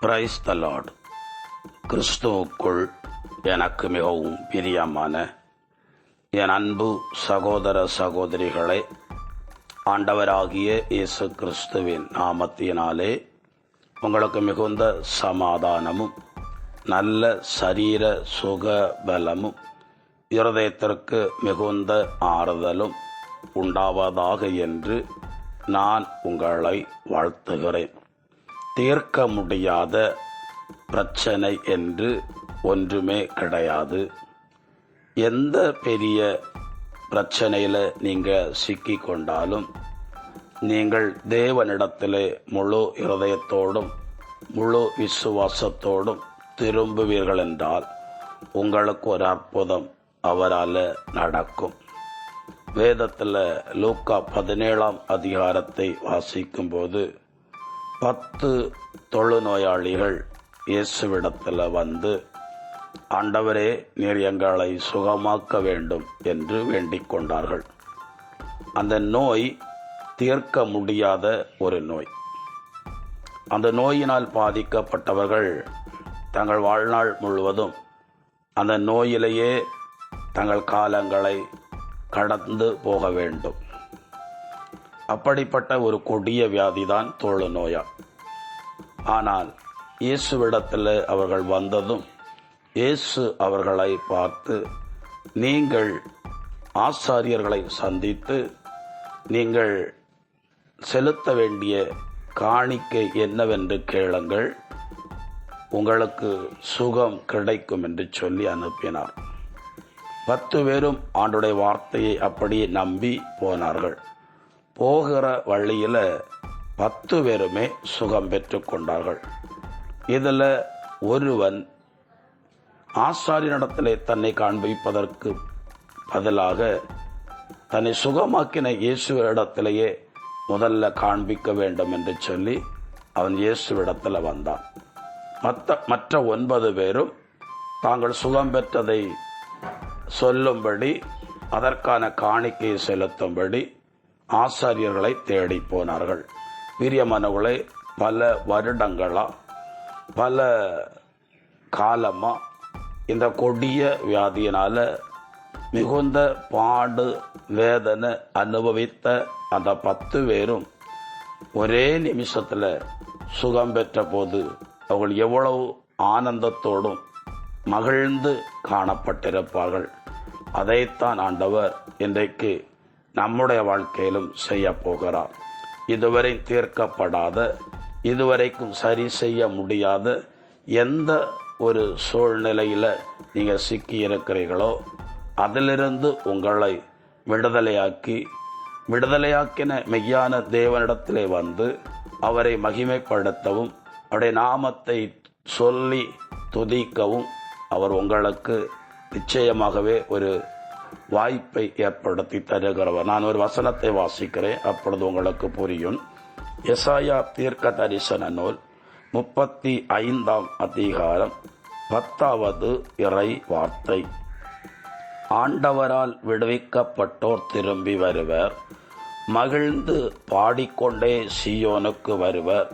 Praise the Lord. கிறிஸ்துவுக்குள் எனக்கு மிகவும் பிரியமான என் அன்பு சகோதர சகோதரிகளை, ஆண்டவராகிய இயேசு கிறிஸ்துவின் நாமத்தினாலே உங்களுக்கு மிகுந்த சமாதானமும் நல்ல சரீர சுக பலமும் இருதயத்திற்கு மிகுந்த ஆறுதலும் உண்டாவதாக என்று நான் உங்களை வாழ்த்துகிறேன். தீர்க்க முடியாத பிரச்சனை என்று ஒன்றுமே கிடையாது. எந்த பெரிய பிரச்சனையில் நீங்கள் சிக்கி கொண்டாலும் நீங்கள் தேவனிடத்திலே முழு இருதயத்தோடும் முழு விசுவாசத்தோடும் திரும்புவீர்கள் என்றால் உங்களுக்கு ஒரு அற்புதம் அவரால் நடக்கும். வேதத்தில் லூக்கா 17ஆம் அதிகாரத்தை வாசிக்கும்போது 10 தொழுநோயாளிகள் இயேசுவிடத்தில் வந்து, ஆண்டவரே, நீர் எங்களை சுகமாக்க வேண்டும் என்று வேண்டிக் கொண்டார்கள். அந்த நோய் தீர்க்க முடியாத ஒரு நோய். அந்த நோயினால் பாதிக்கப்பட்டவர்கள் தங்கள் வாழ்நாள் முழுவதும் அந்த நோயிலேயே தங்கள் காலங்களை கடந்து போக வேண்டும். அப்படிப்பட்ட ஒரு கொடிய வியாதிதான் தொழுநோயா. ஆனால் இயேசுவிடத்தில் அவர்கள் வந்ததும் இயேசு அவர்களை பார்த்து, நீங்கள் ஆசாரியர்களை சந்தித்து நீங்கள் செலுத்த வேண்டிய காணிக்கை என்னவென்று கேளுங்கள், உங்களுக்கு சுகம் கிடைக்கும் என்று சொல்லி அனுப்பினார். 10 பேரும் ஆண்டுடைய வார்த்தையை அப்படியே நம்பி போனார்கள். போகிற வழியில் 10 பேருமே சுகம் பெற்று கொண்டார்கள். இதில் ஒருவன் ஆசாரியனிடத்திலே தன்னை காண்பிப்பதற்கு பதிலாக தன்னை சுகமாக்கின இயேசுவிடத்திலேயே முதல்ல காண்பிக்க வேண்டும் என்று சொல்லி அவன் இயேசுவிடத்தில் வந்தான். மற்ற 9 பேரும் தாங்கள் சுகம் பெற்றதை சொல்லும்படி, அதற்கான காணிக்கையை செலுத்தும்படி ஆசாரியர்களை தேடி போனார்கள். பிரியமானவர்களே, பல வருடங்களா பல காலமா இந்த கொடிய வியாதியினால மிகுந்த பாடு வேதனை அனுபவித்த அந்த 10 பேரும் ஒரே நிமிஷத்தில் சுகம் பெற்ற போது அவர்கள் எவ்வளவு ஆனந்தத்தோடும் மகிழ்ந்து காணப்பட்டிருப்பார்கள். அதைத்தான் ஆண்டவர் இன்றைக்கு நம்முடைய வாழ்க்கையிலும் செய்ய போகிறார். இதுவரை தீர்க்கப்படாத, இதுவரைக்கும் சரி செய்ய முடியாத எந்த ஒரு சூழ்நிலையில் நீங்கள் சிக்கி இருக்கிறீர்களோ அதிலிருந்து உங்களை விடுதலையாக்கின மெய்யான தேவனிடத்திலே வந்து அவரை மகிமைப்படுத்தவும் அவருடைய நாமத்தை சொல்லி துதிக்கவும் அவர் உங்களுக்கு நிச்சயமாகவே ஒரு வாய்ப்பை ஏற்படுத்தி தருகிறவர். நான் ஒரு வசனத்தை வாசிக்கிறேன், அப்பொழுது உங்களுக்கு புரியும். எசாயா தீர்க்க தரிசன நூல் 35ஆம் அதிகாரம் 10வது இறை வார்த்தை. ஆண்டவரால் விடுவிக்கப்பட்டோர் திரும்பி வருவர், மகிழ்ந்து பாடிக்கொண்டே சீயோனுக்கு வருவர்.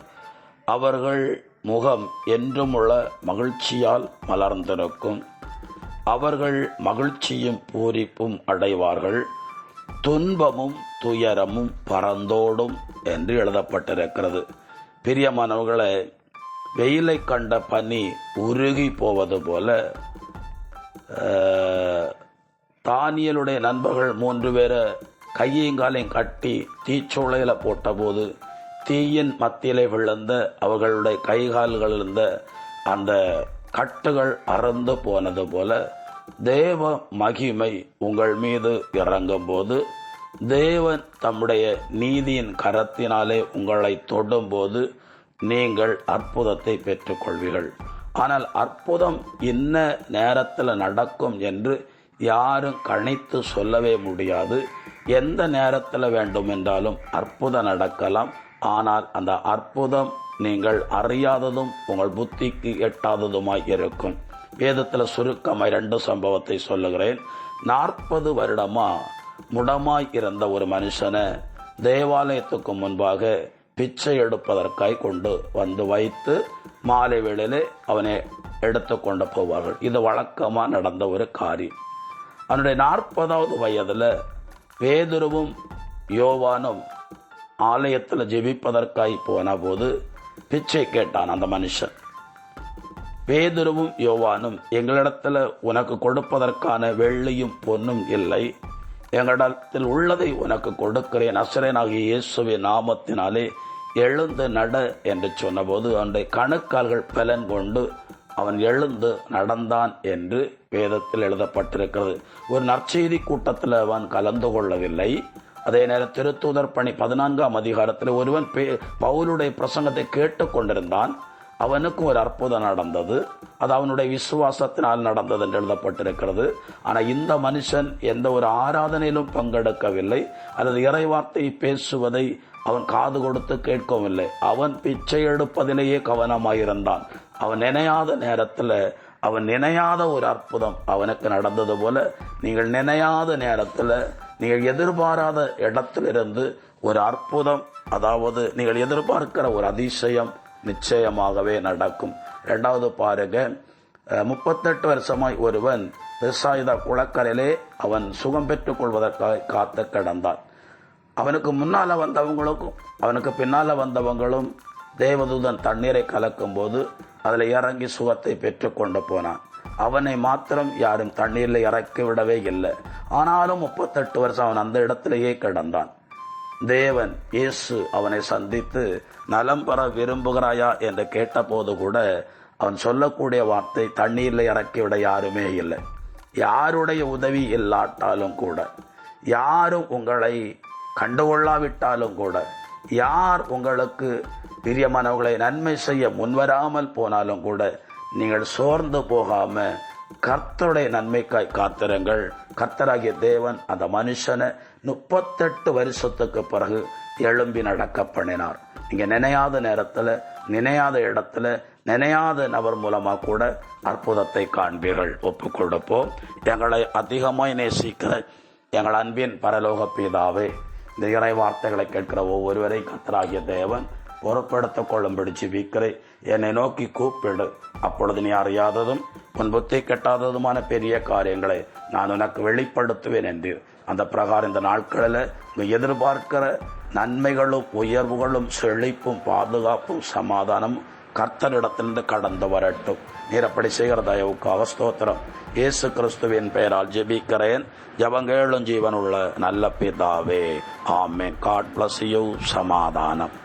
அவர்கள் முகம் என்றுமுள்ள மகிழ்ச்சியால் மலர்ந்திருக்கும். அவர்கள் மகிழ்ச்சியும் பூரிப்பும் அடைவார்கள், துன்பமும் துயரமும் பறந்தோடும் என்று எழுதப்பட்டிருக்கிறது. பிரியமானவர்களை, வெயிலை கண்ட பனி உருகி போவது போல தானியலுடைய நண்பர்கள் 3 பேரை கையையும் கட்டி தீச்சூளையில் போட்டபோது தீயின் மத்தியிலே விழுந்த அவர்களுடைய கைகால்கள் இருந்த அந்த கட்டுகள் அறந்து போனது போல தேவ மகிமை உங்கள் மீது இறங்கும் போது, தேவன் தம்முடைய நீதியின் கரத்தினாலே உங்களை தொடும்போது நீங்கள் அற்புதத்தை பெற்றுக்கொள்வீர்கள். ஆனால் அற்புதம் இன்ன நேரத்தில் நடக்கும் என்று யாரும் கணித்து சொல்லவே முடியாது. எந்த நேரத்தில் வேண்டுமென்றாலும் அற்புதம் நடக்கலாம். ஆனால் அந்த அற்புதம் நீங்கள் அறியாததும் உங்கள் புத்திக்கு எட்டாததுமாய் இருக்கும். வேதத்தில் சுருக்கமாய் 2 சம்பவத்தை சொல்லுகிறேன். 40 வருடமா முடமாய் இருந்த ஒரு மனுஷனை தேவாலயத்துக்கு முன்பாக பிச்சை எடுப்பதற்காய் கொண்டு வந்து வைத்து மாலை வேளையிலே அவனை எடுத்துக்கொண்டு போவார்கள். இது வழக்கமாக நடந்த ஒரு காரியம். அவனுடைய 40வது வயதில் பேதுருவும் யோவானும் ஆலயத்தில் ஜெபிப்பதற்காய் போன போது பிச்சை கேட்டான் அந்த மனுஷன். பேதுருவும் யோவானும், எங்களிடத்தில் உனக்கு கொடுப்பதற்கான வெள்ளியும் பொன்னும் இல்லை, எங்களிடத்தில் உள்ளதை உனக்கு கொடுக்கிறேன், நசரேயனாகிய இயேசுவின் நாமத்தினாலே எழுந்து நட என்று சொன்னபோது அவனுடைய கணுக்கால்கள் பலன் கொண்டு அவன் எழுந்து நடந்தான் என்று வேதத்தில் எழுதப்பட்டிருக்கிறது. ஒரு நற்செய்தி கூட்டத்தில் அவன் கலந்து கொள்ளவில்லை. அதே நேரம் திருத்தூதர் பணி 14ஆம் அதிகாரத்தில் ஒருவன் பவுலுடைய பிரசங்கத்தை கேட்டுக்கொண்டிருந்தான். அவனுக்கும் ஒரு அற்புதம் நடந்தது. அது அவனுடைய விசுவாசத்தினால் நடந்தது என்று எழுதப்பட்டிருக்கிறது. ஆனால் இந்த மனுஷன் எந்த ஒரு ஆராதனையிலும் பங்கெடுக்கவில்லை, அல்லது இறைவார்த்தை பேசுவதை அவன் காது கொடுத்து கேட்கவில்லை. அவன் பிச்சை எடுப்பதிலேயே கவனமாயிருந்தான். அவன் நினையாத நேரத்தில், அவன் நினையாத ஒரு அற்புதம் அவனுக்கு நடந்தது போல, நீங்கள் நினையாத நேரத்தில், நீங்கள் எதிர்பாராத இடத்திலிருந்து ஒரு அற்புதம், அதாவது நீங்கள் எதிர்பார்க்கிற ஒரு அதிசயம் நிச்சயமாகவே நடக்கும். 2வது பாருங்க, 38 வருஷமாய் ஒருவன் பெத்சாயிதா குளக்கரையிலே அவன் சுகம் பெற்றுக் கொள்வதற்காக காத்து கிடந்தான். அவனுக்கு முன்னால வந்தவங்களுக்கும் அவனுக்கு பின்னால வந்தவங்களும் தேவதூதன் தண்ணீரை கலக்கும் போது அதில் இறங்கி சுகத்தை பெற்று கொண்டு போனான். அவனை மாத்திரம் யாரும் தண்ணீரில் இறக்கி விடவே இல்லை. ஆனாலும் 38 வருஷம் அவன் அந்த இடத்திலேயே கிடந்தான். தேவன் இயேசு அவனை சந்தித்து நலம் பெற விரும்புகிறாயா என்று கேட்டபோது கூட அவன் சொல்லக்கூடிய வார்த்தை, தண்ணீரில் இறக்கிவிட யாருமே இல்லை. யாருடைய உதவி இல்லாட்டாலும் கூட, யாரும் உங்களை கண்டுகொள்ளாவிட்டாலும் கூட, யார் உங்களுக்கு பிரியமானவர்களை நன்மை செய்ய முன்வராமல் போனாலும் கூட, நீங்கள் சோர்ந்து போகாம கர்த்தருடைய நன்மைக்காய் காத்திருங்கள். கர்த்தராகிய தேவன் அந்த மனுஷனை 38 வருஷத்துக்கு பிறகு எழும்பி நடக்க பண்ணினார். நீங்க நினையாத நேரத்தில், நினையாத இடத்துல, நினையாத நபர் மூலமா கூட அற்புதத்தை காண்பீர்கள். ஒப்புக் கொடுப்போம். எங்களை அதிகமாய் நேசிக்கிற எங்கள் அன்பின் பரலோக பிதாவே, இந்த இறை வார்த்தைகளை கேட்கிற ஒவ்வொருவரை கர்த்தராகிய தேவன் பொறுப்படுத்திக் கொள்ளும்படி ஜெபிக்கிறேன். என்னை நோக்கி கூப்பிடு, அப்பொழுது நீ அறியாததும் உன் புத்தி கெட்டாததுமான பெரிய காரியங்களை நான் உனக்கு வெளிப்படுத்துவேன் என்று அந்த பிரகாரம் இந்த நாட்களில் எதிர்பார்க்கிற நன்மைகளும் உயர்வுகளும் செழிப்பும் பாதுகாப்பும் சமாதானமும் கர்த்தரிடத்திலிருந்து கடந்து வரட்டும். நீர் அப்படி செய்கிற தயவுக்காக ஸ்தோத்திரம். இயேசு கிறிஸ்துவின் பெயரால் ஜெபிக்கிறேன். ஜெபங்கேளும் ஜீவனுள்ள நல்ல பிதாவே, ஆமென். God bless you. சமாதானம்.